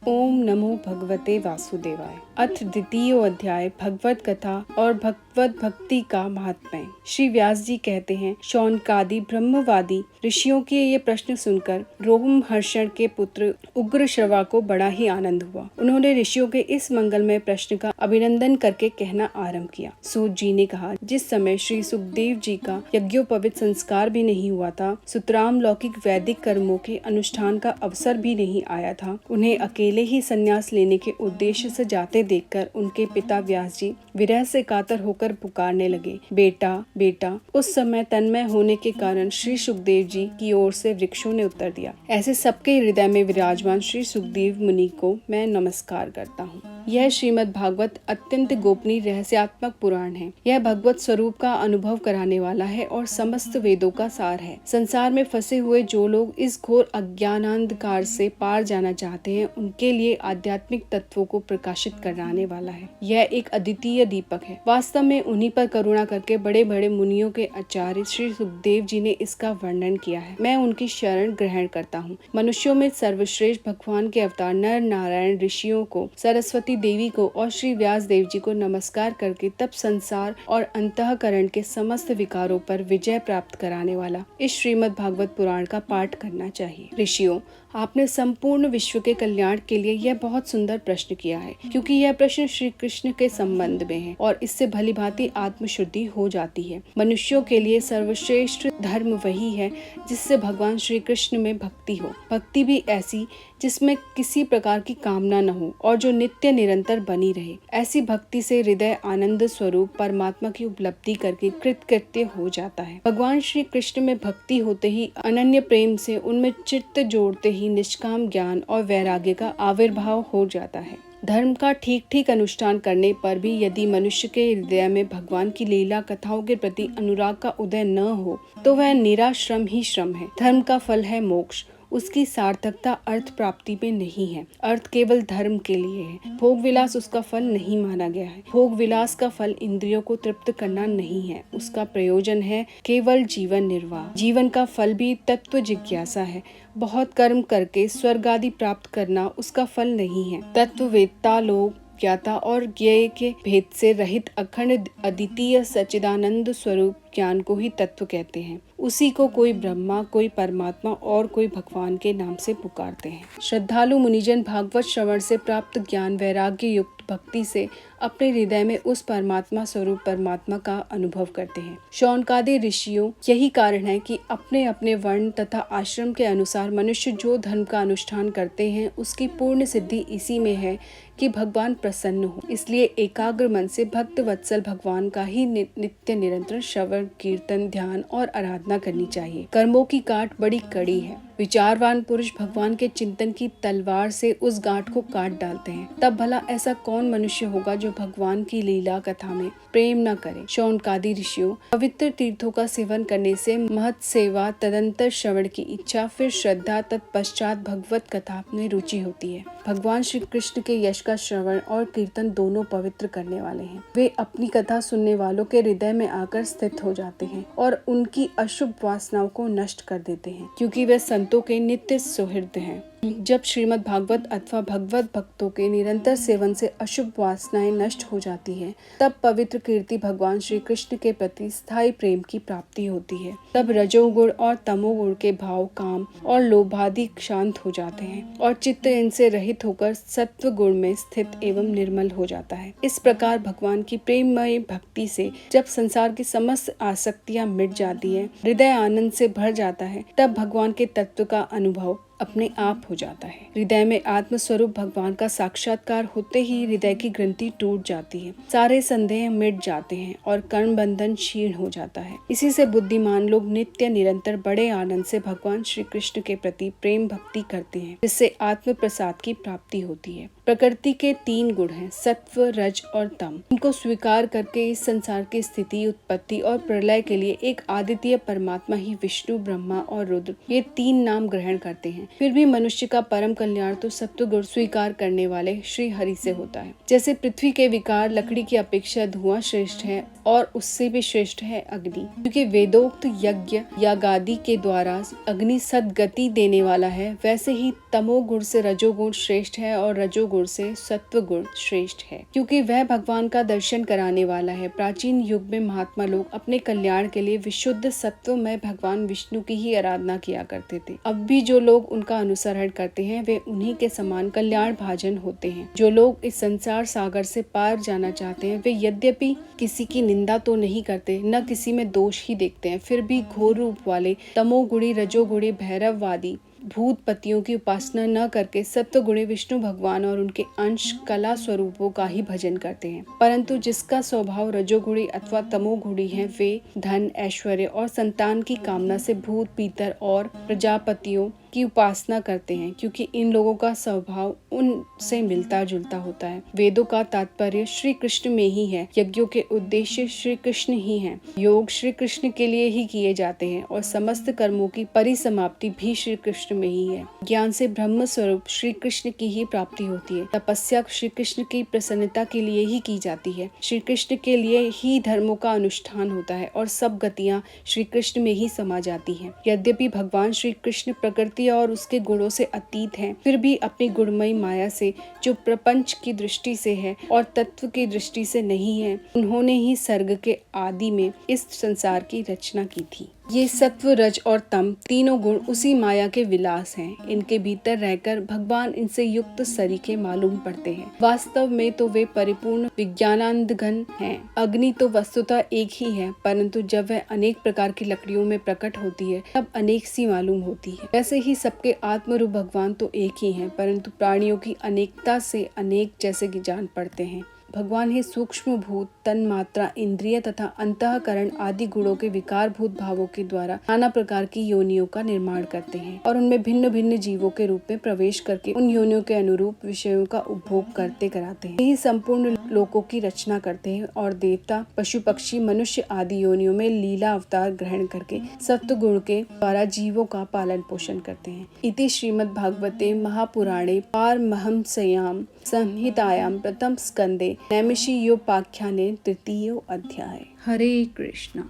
ओम नमो भगवते वासुदेवाय। अथ द्वितीय अध्याय भगवत कथा और भगवत भक्ति का महात्म्य। श्री व्यास जी कहते हैं, शौनकादि ब्रह्मवादी ऋषियों के ये प्रश्न सुनकर रोमहर्षण के पुत्र उग्रश्रवा को बड़ा ही आनंद हुआ। उन्होंने ऋषियों के इस मंगलमय प्रश्न का अभिनंदन करके कहना आरंभ किया। सूत जी ने कहा, जिस समय श्री सुखदेव जी का यज्ञोपवीत संस्कार भी नहीं हुआ था, सुतराम लौकिक वैदिक कर्मों के अनुष्ठान का अवसर भी नहीं आया था, उन्हें अकेले ही संन्यास लेने के उद्देश्य से जाते देखकर उनके पिता व्यास जी विरह से कातर होकर पुकारने लगे, बेटा बेटा। उस समय तन्मय होने के कारण श्री सुखदेव जी की ओर से वृक्षों ने उत्तर दिया, ऐसे सबके हृदय में विराजमान श्री सुखदेव मुनि को मैं नमस्कार करता हूँ। यह श्रीमद् भागवत अत्यंत गोपनीय रहस्यात्मक पुराण है। यह भगवत स्वरूप का अनुभव कराने वाला है और समस्त वेदों का सार है। संसार में फंसे हुए जो लोग इस घोर अज्ञानांधकार से पार जाना चाहते हैं, उनके लिए आध्यात्मिक तत्वों को प्रकाशित कराने वाला है। यह एक अद्वितीय दीपक है। वास्तव में उन्हीं पर करुणा करके बड़े बड़े मुनियों के आचार्य श्री सुखदेव जी ने इसका वर्णन किया है। मैं उनकी शरण ग्रहण करता हूँ। मनुष्यों में सर्वश्रेष्ठ भगवान के अवतार नर नारायण ऋषियों को, सरस्वती देवी को और श्री व्यास देव जी को नमस्कार करके तब संसार और अंतःकरण के समस्त विकारों पर विजय प्राप्त कराने वाला इस श्रीमद् भागवत पुराण का पाठ करना चाहिए। ऋषियों, आपने संपूर्ण विश्व के कल्याण के लिए यह बहुत सुंदर प्रश्न किया है, क्योंकि यह प्रश्न श्री कृष्ण के संबंध में है और इससे भलीभांति आत्मशुद्धि हो जाती है। मनुष्यों के लिए सर्वश्रेष्ठ धर्म वही है जिससे भगवान श्री कृष्ण में भक्ति हो। भक्ति भी ऐसी जिसमें किसी प्रकार की कामना न हो और जो नित्य निरंतर बनी रहे। ऐसी भक्ति से हृदय आनंद स्वरूप परमात्मा की उपलब्धि करके कृतकृत्य हो जाता है। भगवान श्री कृष्ण में भक्ति होते ही अनन्य प्रेम से उनमें चित्त जोड़ते ही निष्काम ज्ञान और वैराग्य का आविर्भाव हो जाता है। धर्म का ठीक ठीक अनुष्ठान करने पर भी यदि मनुष्य के हृदय में भगवान की लीला कथाओं के प्रति अनुराग का उदय न हो, तो वह निरा श्रम ही श्रम है। धर्म का फल है मोक्ष। उसकी सार्थकता अर्थ प्राप्ति में नहीं है। अर्थ केवल धर्म के लिए है। भोग विलास उसका फल नहीं माना गया है। भोग विलास का फल इंद्रियों को तृप्त करना नहीं है। उसका प्रयोजन है केवल जीवन निर्वाह। जीवन का फल भी तत्व जिज्ञासा है। बहुत कर्म करके स्वर्ग आदि प्राप्त करना उसका फल नहीं है। तत्ववेत्ता लोग ज्ञाता और ज्ञेय के भेद से रहित अखंड अद्वितीय सच्चिदानंद स्वरूप ज्ञान को ही तत्व कहते हैं। उसी को कोई ब्रह्मा, कोई परमात्मा और कोई भगवान के नाम से पुकारते हैं। श्रद्धालु मुनिजन भागवत श्रवण से प्राप्त ज्ञान वैराग्य युक्त भक्ति से अपने हृदय में उस परमात्मा स्वरूप परमात्मा का अनुभव करते हैं। शौनकादि ऋषियों, यही कारण है कि अपने अपने वर्ण तथा आश्रम के अनुसार मनुष्य जो धर्म का अनुष्ठान करते हैं, उसकी पूर्ण सिद्धि इसी में है कि भगवान प्रसन्न हो। इसलिए एकाग्र मन से भक्त वत्सल भगवान का ही नित्य निरंतर श्रवण, कीर्तन, ध्यान और आराधना करनी चाहिए। कर्मों की काट बड़ी कड़ी है। विचारवान पुरुष भगवान के चिंतन की तलवार से उस गांठ को काट डालते हैं। तब भला ऐसा कौन मनुष्य होगा जो भगवान की लीला कथा में प्रेम न करे। शौनकादि ऋषियों, पवित्र तीर्थों का सेवन करने से महत सेवा, तदंतर श्रवण की इच्छा, फिर श्रद्धा, तत्पश्चात भगवत कथा में रुचि होती है। भगवान श्री कृष्ण के यश का श्रवण और कीर्तन दोनों पवित्र करने वाले हैं। वे अपनी कथा सुनने वालों के हृदय में आकर स्थित हो जाते हैं और उनकी अशुभ वासनाओं को नष्ट कर देते हैं, क्योंकि वे संतों के नित्य सुहृद हैं। जब श्रीमद् भागवत अथवा भगवत भक्तों के निरंतर सेवन से अशुभ वासनाएं नष्ट हो जाती हैं, तब पवित्र कीर्ति भगवान श्री कृष्ण के प्रति स्थायी प्रेम की प्राप्ति होती है। तब रजोगुण और तमोगुण के भाव, काम और लोभादि शांत हो जाते हैं और चित्त इनसे रहित होकर सत्व गुण में स्थित एवं निर्मल हो जाता है। इस प्रकार भगवान की प्रेममय भक्ति से जब संसार की समस्त आसक्तियां मिट जाती है, हृदय आनंद से भर जाता है, तब भगवान के तत्व का अनुभव अपने आप हो जाता है। हृदय में आत्म स्वरूप भगवान का साक्षात्कार होते ही हृदय की ग्रंथि टूट जाती है, सारे संदेह मिट जाते हैं और कर्म बंधन क्षीण हो जाता है। इसी से बुद्धिमान लोग नित्य निरंतर बड़े आनंद से भगवान श्री कृष्ण के प्रति प्रेम भक्ति करते हैं, जिससे आत्म प्रसाद की प्राप्ति होती है। प्रकृति के 3 गुण हैं, सत्व, रज और तम। इनको स्वीकार करके इस संसार की स्थिति, उत्पत्ति और प्रलय के लिए एक आदित्य परमात्मा ही विष्णु, ब्रह्मा और रुद्र, ये 3 नाम ग्रहण करते हैं। फिर भी मनुष्य का परम कल्याण तो सत्व गुण स्वीकार करने वाले श्री हरि से होता है। जैसे पृथ्वी के विकार लकड़ी की अपेक्षा धुआं श्रेष्ठ है और उससे भी श्रेष्ठ है अग्नि, क्योंकि वेदोक्त यज्ञ यागादि के द्वारा अग्नि सदगति देने वाला है, वैसे ही तमोगुण से रजोगुण श्रेष्ठ है और रजोगुण से सत्वगुण श्रेष्ठ है, क्योंकि वह भगवान का दर्शन कराने वाला है। प्राचीन युग में महात्मा लोग अपने कल्याण के लिए विशुद्ध सत्व में भगवान विष्णु की ही आराधना किया करते थे। अब भी जो लोग उनका अनुसरण करते हैं वे उन्हीं के समान कल्याण भाजन होते हैं। जो लोग इस संसार सागर से पार जाना चाहते हैं वे यद्यपि किसी की निंदा तो नहीं करते, न किसी में दोष ही देखते हैं, फिर भी घोर रूप वाले तमोगुणी रजोगुणी भैरववादी भूतपतियों की उपासना न करके सत्वगुणी विष्णु भगवान और उनके अंश कला स्वरूपों का ही भजन करते हैं। परंतु जिसका स्वभाव रजोगुणी अथवा तमोगुणी है वे धन ऐश्वर्य और संतान की कामना से भूत पीतर और प्रजापतियों की उपासना करते हैं, क्योंकि इन लोगों का स्वभाव उनसे मिलता जुलता होता है। वेदों का तात्पर्य श्री कृष्ण में ही है, यज्ञों के उद्देश्य श्री कृष्ण ही हैं, योग श्री कृष्ण के लिए ही किए जाते हैं और समस्त कर्मों की परिसमाप्ति भी श्री कृष्ण में ही है। ज्ञान से ब्रह्म स्वरूप श्री कृष्ण की ही प्राप्ति होती है। तपस्या श्री कृष्ण की प्रसन्नता के लिए ही की जाती है। श्री कृष्ण के लिए ही धर्मों का अनुष्ठान होता है और सब गतियाँ श्री कृष्ण में ही समा जाती हैं। यद्यपि भगवान श्री कृष्ण प्रकृति और उसके गुणों से अतीत हैं, फिर भी अपनी गुणमयी माया से जो प्रपंच की दृष्टि से है और तत्व की दृष्टि से नहीं है, उन्होंने ही सर्ग के आदि में इस संसार की रचना की थी। ये सत्व रज और तम तीनों गुण उसी माया के विलास हैं। इनके भीतर रहकर भगवान इनसे युक्त सरीखे मालूम पड़ते हैं। वास्तव में तो वे परिपूर्ण विज्ञानानंदघन हैं। अग्नि तो वस्तुतः एक ही है, परंतु जब वह अनेक प्रकार की लकड़ियों में प्रकट होती है तब अनेक सी मालूम होती है। वैसे ही सबके आत्मरूप भगवान तो एक ही हैं, परंतु प्राणियों की अनेकता से अनेक जैसे कि जान पड़ते हैं। भगवान ही सूक्ष्म भूत तन मात्रा इंद्रिय तथा अंतःकरण आदि गुणों के विकारभूत भावों के द्वारा नाना प्रकार की योनियों का निर्माण करते हैं और उनमें भिन्न भिन्न जीवों के रूप में प्रवेश करके उन योनियों के अनुरूप विषयों का उपभोग करते कराते हैं। यही संपूर्ण लोकों की रचना करते हैं और देवता पशु पक्षी मनुष्य आदि योनियों में लीला अवतार ग्रहण करके सत्व गुण के द्वारा जीवों का पालन पोषण करते हैं। इति श्रीमद् भागवते महापुराणे पारमहंस्यां संहितायां प्रथम स्कंदे नैमिषीयोपाख्याने तृतीयो अध्याय। हरे कृष्ण।